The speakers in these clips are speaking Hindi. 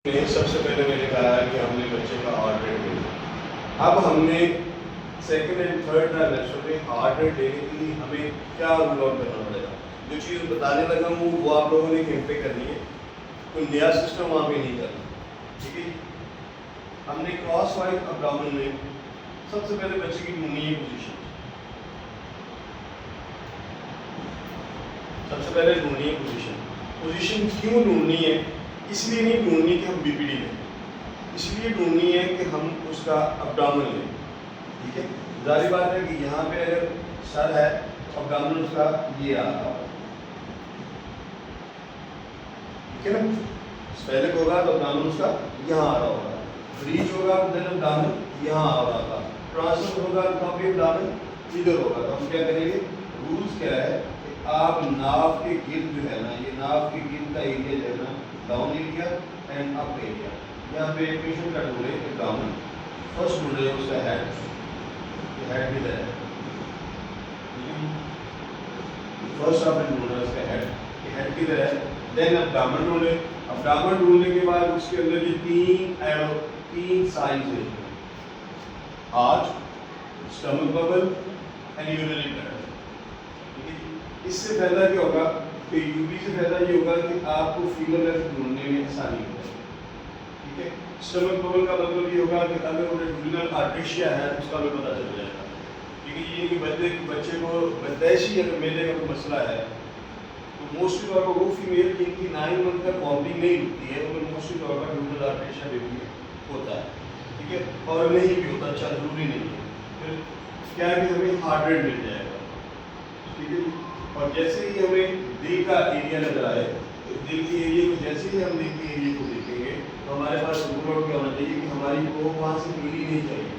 सबसे पहले मैंने कहा है कि हमने बच्चे का हार्ट रेट लेना। अब हमने सेकंड एंड थर्ड ट्राइमेस्टर में हार्ट रेट लेने के लिए हमें क्या रूल आउट करना पड़ेगा। जो चीज़ बताने लगा हूँ वो आप लोगों ने कहीं पे करनी है, कोई नया सिस्टम वहाँ पे नहीं करना, ठीक है। हमने क्रॉस वाइज अब्डोमेन में सबसे पहले बच्चे की ढूंढनी है पोजीशन। सबसे पहले ढूंढनी है पोजीशन क्यों ढूंढनी है? इसलिए नहीं ढूंढनी कि हम बीपीडी लें, इसलिए ढूंढनी है कि हम उसका अब्डोमेन लें, ठीक है। जारी बात है कि यहाँ पे अगर सर है तो अब्डोमेन उसका ये आ रहा होगा, ठीक है ना। स्पेलिक होगा तो अब्डोमेन उसका यहाँ आ रहा होगा, ब्रीच होगा तो देन अब्डोमेन यहाँ आ रहा होगा, ट्रांसफर होगा तो भी अब्डोमेन इधर होगा। तो हम क्या करेंगे, रूल्स क्या है कि आप नाव के गिर्द जो है ना, ये नाव के गिर्द का एरिया जो है ना, down area and up area, यहाँ पे पेशेंट का ढूंढे डाउन, फर्स्ट ढूंढे उसका हेड, हेड किधर है, फर्स्ट आपने ढूंढना उसका हेड किधर है, देन अब्डोमेन ढूंढे। अब्डोमेन ढूंढने के बाद उसके अंदर ये तीन साइज है, heart, stomach bubble and urinary bladder, ठीक है। इससे फायदा क्या होगा कि यूबी से फायदा ये होगा कि आपको फीमेल हेल्थ ढूंढने में आसानी होगी, ठीक है। स्टमक बबल का मतलब ये होगा कि अगर उन्हें यूरिनल आर्टेरिया है तो उसका भी पता चल जाएगा, ठीक है। ये कि बच्चे को बदैशी अगर मेले का कोई मसला है तो मोस्टली तौर पर वो फीमेल जिनकी 9 मंथ तक वॉमिटिंग नहीं रुकती है उनमें मोस्टली तौर पर यूरिनल आर्टेरिया बेबी होता है, ठीक है। और नहीं भी होता, अच्छा जरूरी नहीं है। फिर क्या है कि हमें हार्ट रेट मिल जाएगा, ठीक है। और जैसे ही हमें दिल का एरिया नजर आए तो दिल के एरिया को जैसे ही हम दिल के एरिया को देखेंगे तो हमारे पास रूल आउट क्या होना चाहिए कि हमारी को वहाँ से मिली नहीं चाहिए,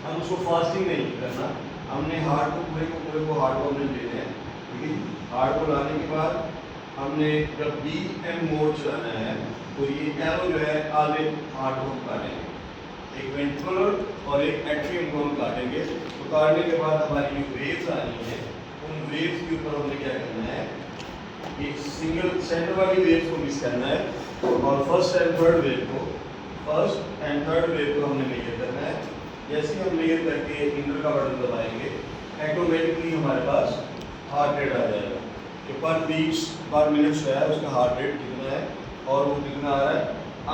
हम उसको फास्टिंग नहीं करना। हमने हार्ट को पूरे को हार्ट को हमने लेना है, ठीक है। हार्ट को लाने के बाद हमने जब बी एम मोड चलाना है तो ये एरो जो है आधे हार्ट को काटेंगे, एक वेंट्रिकुलर और एक एट्रियम को हम काटेंगे। तो काटने के बाद हमारी जो वेव्स आ रही हैं उन वेव्स के ऊपर हमने क्या करना है, एक सिंगल सेंटर वाली वेव्स को मिस करना है और फर्स्ट एंड थर्ड वेव को हमने मेजर करना है। जैसे ही हम मेजर करके इंटर का बटन दबाएंगे ऑटोमेटिकली हमारे पास हार्ट रेट आ जाएगा कि पर बीट्स पर मिनट जो है उसका हार्ट रेट कितना है और वो कितना आ रहा है।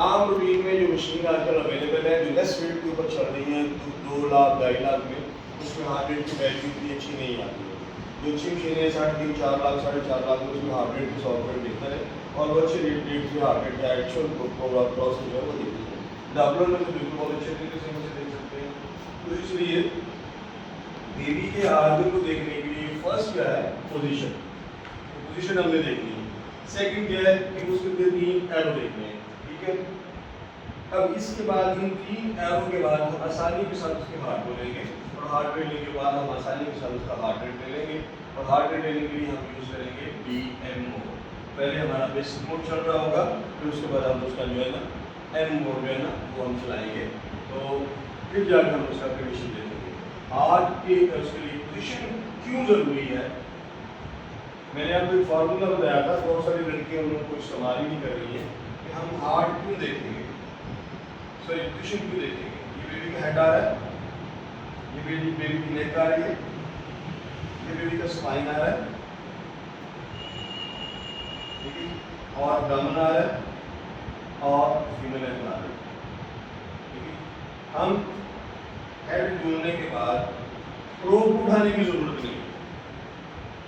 आम रूटीन में जो मशीन आजकल अवेलेबल है जो लेस वेट के ऊपर चल रही है 2 लाख 2.5 लाख में, उसमें हार्ट रेट की वैल्यू इतनी अच्छी नहीं आती है। जो अच्छी मशीन है 3.5 4 लाख 4.5 लाख में उसमें हार्ट रेट की सॉफ्टवेयर दिखता है और वो अच्छे रेट से हार्ट रेट का एक्चुअल क्रॉस जो है वो दिखती है। डॉक्टर में तो बिल्कुल बहुत अच्छे तरीके से उसे देख सकते हैं। तो इसलिए बेबी के आर्गन को देखने के लिए फर्स्ट क्या है, पोजीशन हमने देखनी है। सेकंड क्या है कि उसके 3 एरो देखने हैं, ठीक है। अब इसके बाद इन 3 एरो के बाद हम आसानी के साथ उसके हार्ट को लेंगे और हार्ट रेट लेने के बाद हम आसानी के साथ उसका हार्ट रेट ले लेंगे और हार्ट रेट लेने के लिए हम यूज करेंगे BM मोड। पहले हमारा बेसिक मोड चल रहा होगा, फिर उसके बाद हम उसका जो है ना M मोड जो है ना वो हम चलाएंगे, तो फिर जाकर हम उसका कंडीशन देखेंगे। हार्ट के उसके लिए पोजीशन क्यों जरूरी है, मैंने आपको एक फार्मूला बताया था, बहुत सारी लड़कियां उन लोगों को इस्तेमाल ही नहीं कर रही है कि हम हार्ट क्यों देखेंगे, सॉरी पोजीशन क्यों देखेंगे। ये बेबी का हेड आ रहा है, ये बेबी की नेक आ रही है, ये बेबी का स्पाइन आ रहा है, ठीक है, और अब्डोमेन आ रहा है और फीमेल हेड आ रही है, ठीक है। हम हेड ढूंढने के बाद प्रोब को उठाने की जरूरत नहीं है,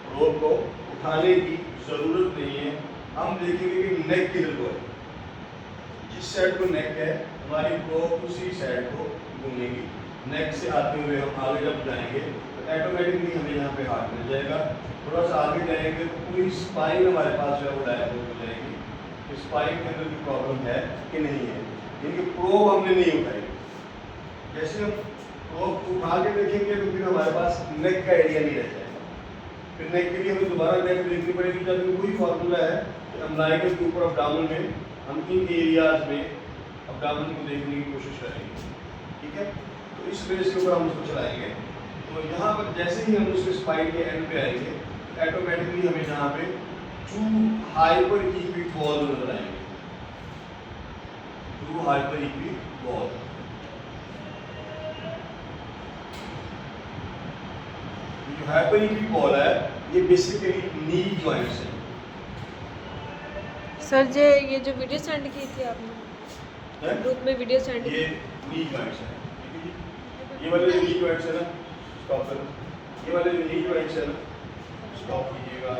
प्रोब को उठाने की जरूरत नहीं है। हम देखेंगे कि नेक किधर को है, जिस साइड को नेक है हमारी प्रोब उसी साइड को घूमेगी। नेक से आते हुए हम आगे जब जाएंगे तो ऑटोमेटिकली हमें यहाँ पे हार्ट मिल जाएगा। थोड़ा सा आगे जाएंगे तो पूरी स्पाइन हमारे पास जो है वो डायग्नोज हो जाएगी कि स्पाइन के अंदर भी प्रॉब्लम है कि नहीं है, क्योंकि प्रोब हमने नहीं उठाई। जैसे हम प्रोब उठा के देखेंगे तो फिर हमारे पास नेक का एरिया नहीं रह जाएगा, फिर नेक के लिए हमें दोबारा नेक देखनी पड़ेगी। जब वही फार्मूला है कि अम्लाइकस के ऊपर अब्डोमेन में हम इन एरियाज में अब्डोमेन को देखने की कोशिश करेंगे, ठीक है। तो इस बेस के ऊपर हम उसको चलाएंगे। तो यहाँ पर जैसे ही हम उसके स्पाइन के एंड पे आएंगे तो ऑटोमेटिकली हमें यहाँ पे 2 हाइपर इक्विक वॉल नजर आएंगे, टू हाइपर इक्विक बॉल। जो हाइपर इक्विक बॉल है ये बेसिकली नी जॉइंट्स है। सर जी ये जो वीडियो सेंड की थी आपने ग्रुप में वीडियो सेंड ये नी जॉइंट्स है, ठीक है जी। ये वाले जो नी जॉइंट्स है ना, स्टॉप करो। ये वाले जो नी जॉइंट्स है ना, स्टॉप कीजिएगा।